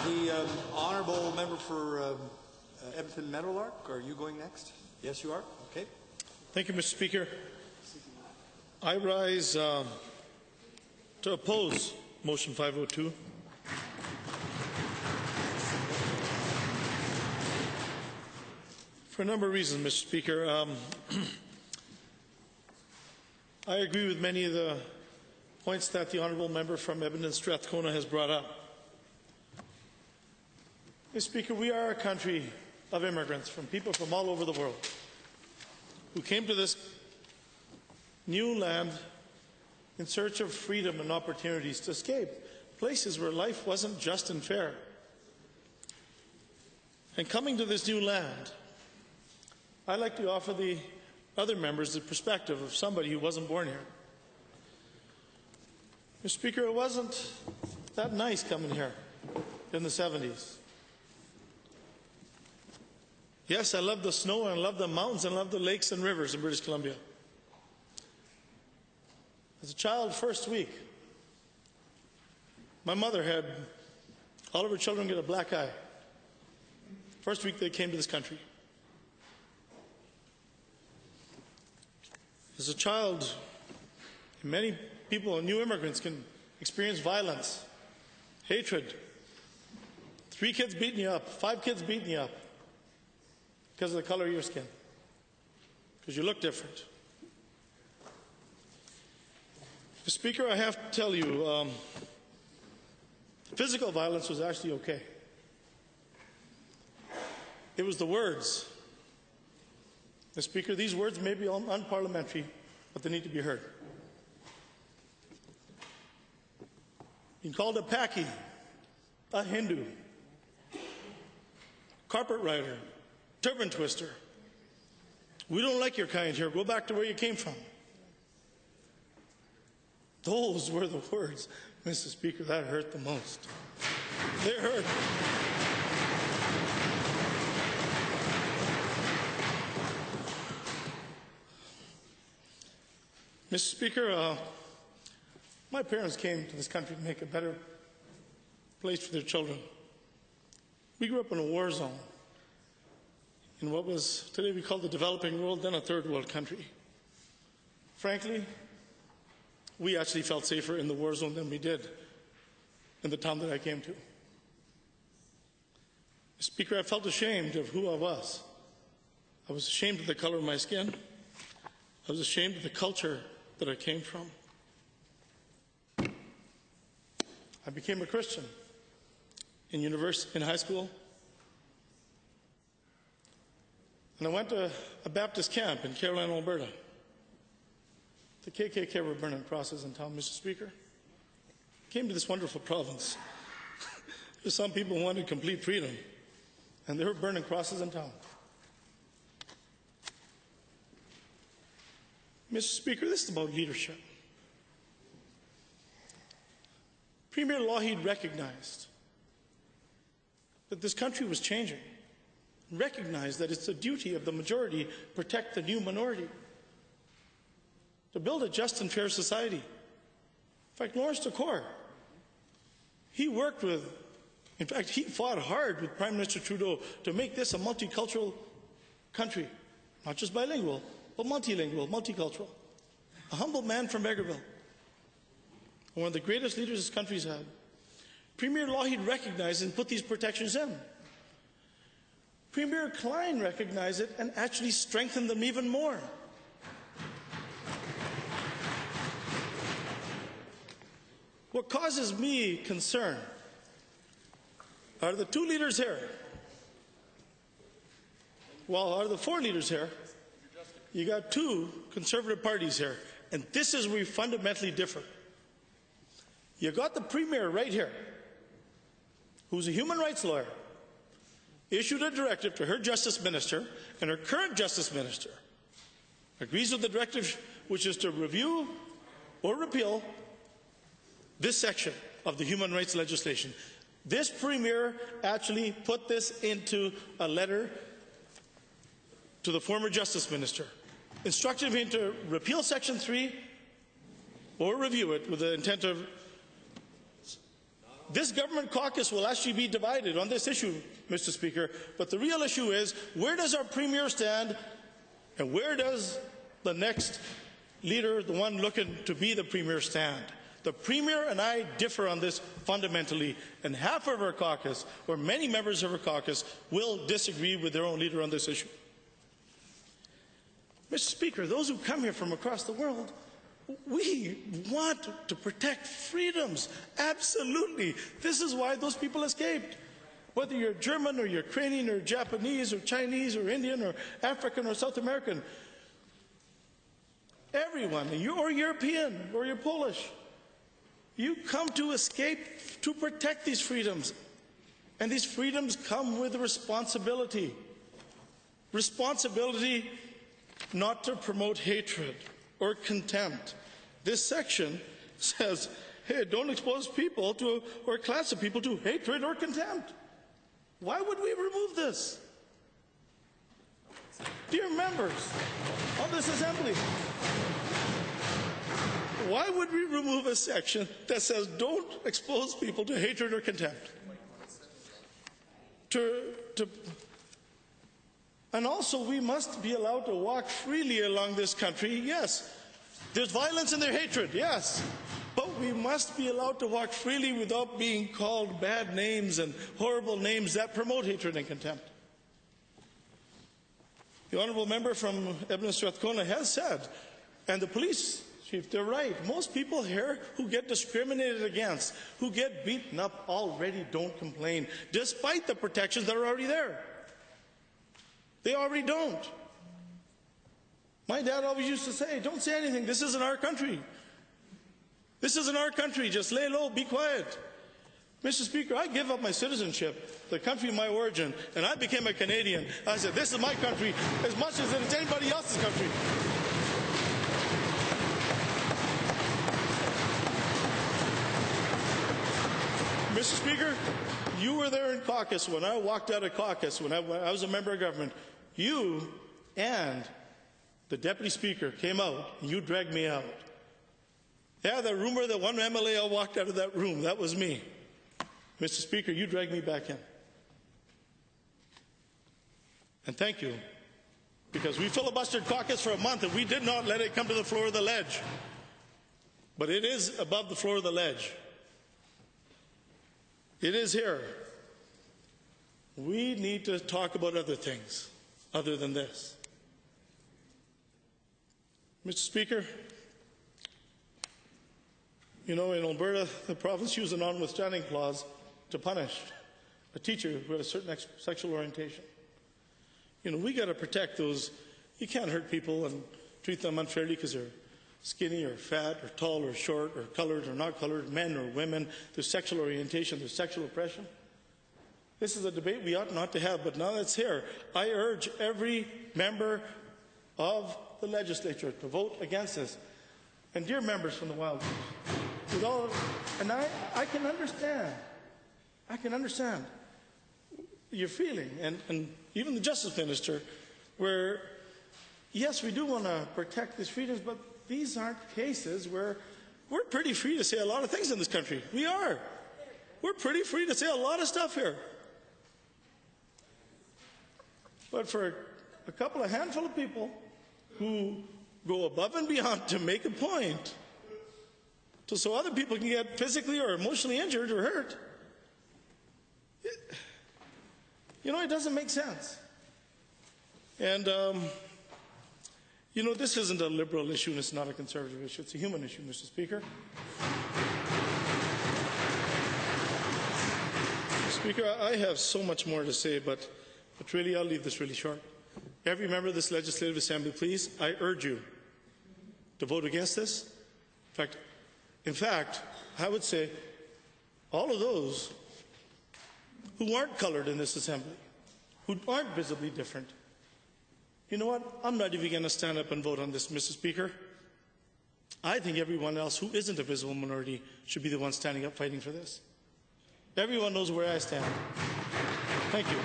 The honourable member for Edmonton Meadowlark, are you going next? Yes, you are. Okay. Thank you, Mr. Speaker. I rise to oppose Motion 502. For a number of reasons, Mr. Speaker. I agree with many of the points that the honourable member from Edmonton Strathcona has brought up. Mr. Speaker, we are a country of immigrants, from people from all over the world who came to this new land in search of freedom and opportunities to escape places where life wasn't just and fair. And coming to this new land, I'd like to offer the other members the perspective of somebody who wasn't born here. Mr. Speaker, it wasn't that nice coming here in the 70s. Yes, I love the snow, and I love the mountains, and I love the lakes and rivers in British Columbia. As a child, first week, my mother had all of her children get a black eye. First week they came to this country. As a child, many people, new immigrants, can experience violence, hatred. 3 kids beating you up, 5 kids beating you up because of the color of your skin, because you look different. Mr. Speaker, I have to tell you, physical violence was actually okay. It was the words. Mr. Speaker, these words may be unparliamentary, but they need to be heard. Being called a Paki, a Hindu, carpet rider, turban twister. We don't like your kind here. Go back to where you came from. Those were the words, Mr. Speaker, that hurt the most. They hurt. Mr. Speaker, my parents came to this country to make a better place for their children. We grew up in a war zone in what was today we call the developing world, then a third world country. Frankly, we actually felt safer in the war zone than we did in the town that I came to. Mr. Speaker, I felt ashamed of who I was. I was ashamed of the color of my skin. I was ashamed of the culture that I came from. I became a Christian in high school. And I went to a Baptist camp in Caroline, Alberta. The KKK were burning crosses in town, Mr. Speaker. Came to this wonderful province. Some people wanted complete freedom, and they were burning crosses in town. Mr. Speaker, this is about leadership. Premier Lougheed recognized that this country was changing, recognized that it's the duty of the majority to protect the new minority, to build a just and fair society. In fact, Lawrence Decore, he worked with, in fact, he fought hard with Prime Minister Trudeau to make this a multicultural country, not just bilingual, but multilingual, multicultural. A humble man from Vegreville, one of the greatest leaders this country's had. Premier Lougheed recognized and put these protections in. Premier Klein recognized it and actually strengthened them even more. What causes me concern are the 2 leaders here. Well, are the 4 leaders here? You got 2 conservative parties here, and this is where we fundamentally differ. You got the Premier right here, who's a human rights lawyer, issued a directive to her Justice Minister, and her current Justice Minister agrees with the directive, which is to review or repeal this section of the human rights legislation. This Premier actually put this into a letter to the former Justice Minister, instructed him to repeal Section 3 or review it with the intent of this government caucus will actually be divided on this issue, Mr. Speaker, but the real issue is, where does our Premier stand, and where does the next leader, the one looking to be the Premier, stand? The Premier and I differ on this fundamentally, and half of our caucus, or many members of our caucus, will disagree with their own leader on this issue. Mr. Speaker, those who come here from across the world, we want to protect freedoms. Absolutely. This is why those people escaped. Whether you're German or Ukrainian or Japanese or Chinese or Indian or African or South American, everyone, or European or you're Polish, you come to escape to protect these freedoms. And these freedoms come with a responsibility. Responsibility not to promote hatred or contempt. This section says, hey, don't expose people to, or a class of people to, hatred or contempt. Why would we remove this? Dear members of this assembly, why would we remove a section that says don't expose people to hatred or contempt? And also, we must be allowed to walk freely along this country, yes. There's violence in their hatred, yes. But we must be allowed to walk freely without being called bad names and horrible names that promote hatred and contempt. The honourable member from Edmonton Strathcona has said, and the police chief, they're right. Most people here who get discriminated against, who get beaten up, already don't complain, despite the protections that are already there. They already don't. My dad always used to say, don't say anything. This isn't our country. This isn't our country. Just lay low, be quiet. Mr. Speaker, I gave up my citizenship, the country of my origin, and I became a Canadian. I said, this is my country as much as it's anybody else's country. Mr. Speaker, you were there in caucus when I walked out of caucus, when I was a member of government. You and the Deputy Speaker came out and you dragged me out. Yeah, the rumor that one MLA walked out of that room, that was me. Mr. Speaker, you dragged me back in. And thank you, because we filibustered caucus for a month and we did not let it come to the floor of the ledge. But it is above the floor of the ledge. It is here. We need to talk about other things other than this. Mr. Speaker, you know, in Alberta, the province used a notwithstanding clause to punish a teacher who had a certain sexual orientation. You know, we got to protect those. You can't hurt people and treat them unfairly because they're skinny or fat or tall or short or colored or not colored, men or women, their sexual orientation, their sexual oppression. This is a debate we ought not to have, but now that's here. I urge every member of the legislature to vote against this. And dear members from the Wild Coast, with all and I can understand your feeling, and even the Justice Minister, where, yes, we do want to protect these freedoms, but these aren't cases where we're pretty free to say a lot of things in this country. We are. We're pretty free to say a lot of stuff here. But for a handful of people who go above and beyond to make a point, so other people can get physically or emotionally injured or hurt, you know, it doesn't make sense. And, you know, this isn't a liberal issue and it's not a conservative issue. It's a human issue, Mr. Speaker. Mr. Speaker, I have so much more to say, but really I'll leave this really short. Every member of this Legislative Assembly, please, I urge you to vote against this. In fact, I would say all of those who aren't colored in this Assembly, who aren't visibly different, you know what? I'm not even going to stand up and vote on this, Mr. Speaker. I think everyone else who isn't a visible minority should be the one standing up fighting for this. Everyone knows where I stand. Thank you.